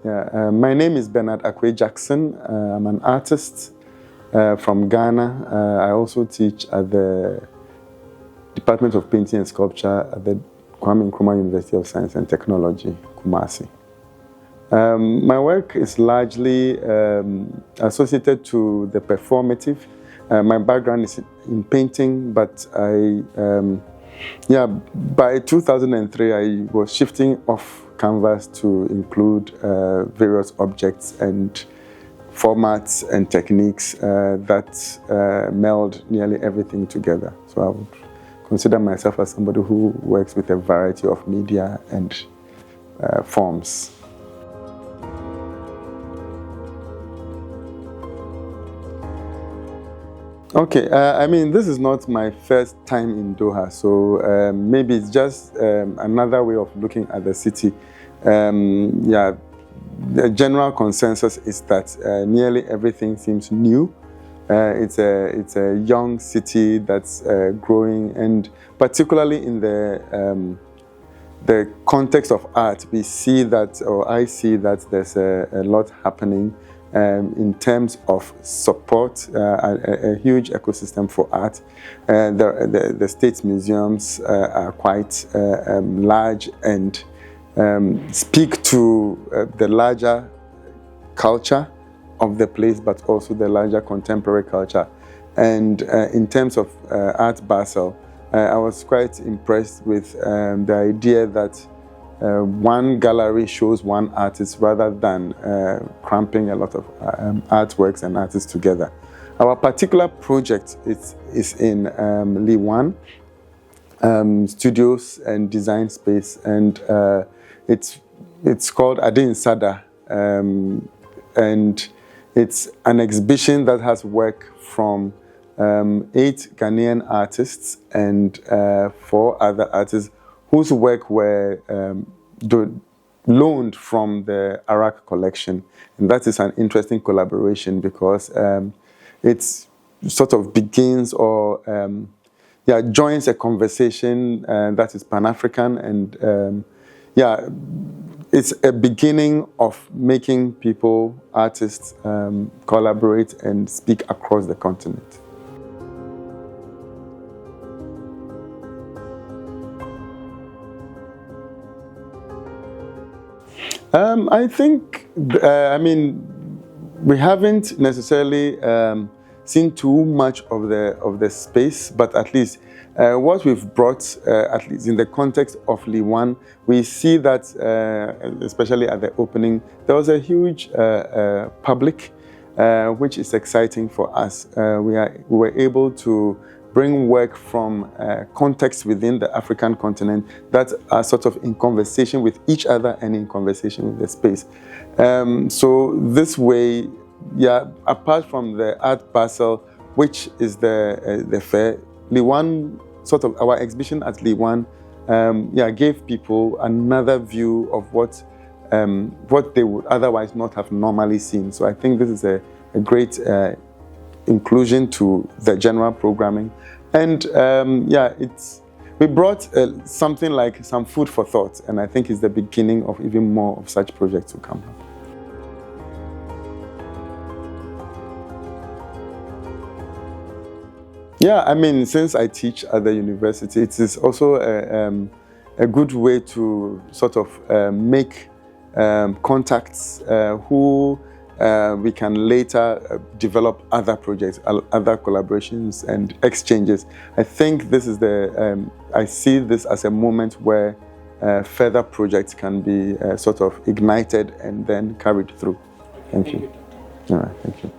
My name is Bernard Akoi-Jackson. I'm an artist from Ghana. I also teach at the Department of Painting and Sculpture at the Kwame Nkrumah University of Science and Technology, Kumasi. My work is largely associated to the performative. My background is in painting, but by 2003 I was shifting off canvas to include various objects and formats and techniques that meld nearly everything together. So I would consider myself as somebody who works with a variety of media and forms. Okay, I mean, this is not my first time in Doha, so maybe it's just another way of looking at the city. The general consensus is that nearly everything seems new. It's a young city that's growing, and particularly in the context of art, we see that, or I see that there's a lot happening in terms of support, a huge ecosystem for art. The state's museums are quite large and speak to the larger culture of the place, but also the larger contemporary culture. And in terms of Art Basel, I was quite impressed with the idea that one gallery shows one artist rather than cramping a lot of artworks and artists together. Our particular project is in Liwan Studios and Design Space, and it's called adennsãda, and it's an exhibition that has work from 8 Ghanaian artists and 4 other artists whose work were loaned from the ARAK Collection. And that is an interesting collaboration because it sort of begins or joins a conversation that is Pan-African, and it's a beginning of making people, artists, collaborate and speak across the continent. I think, we haven't necessarily seen too much of the space, but at least what we've brought, at least in the context of Liwan, we see that, especially at the opening, there was a huge public, which is exciting for us. We were able to bring work from contexts within the African continent that are sort of in conversation with each other and in conversation with the space. So this way, apart from the Art Basel, which is the fair, Liwan, sort of our exhibition at Liwan, gave people another view of what they would otherwise not have normally seen. So I think this is a great inclusion to the general programming, and we brought something like some food for thought, and I think it's the beginning of even more of such projects to come up. Since I teach at the university, it is also a good way to sort of make contacts who we can later develop other projects, other collaborations and exchanges. I think this is I see this as a moment where further projects can be sort of ignited and then carried through. Thank you. All right, thank you.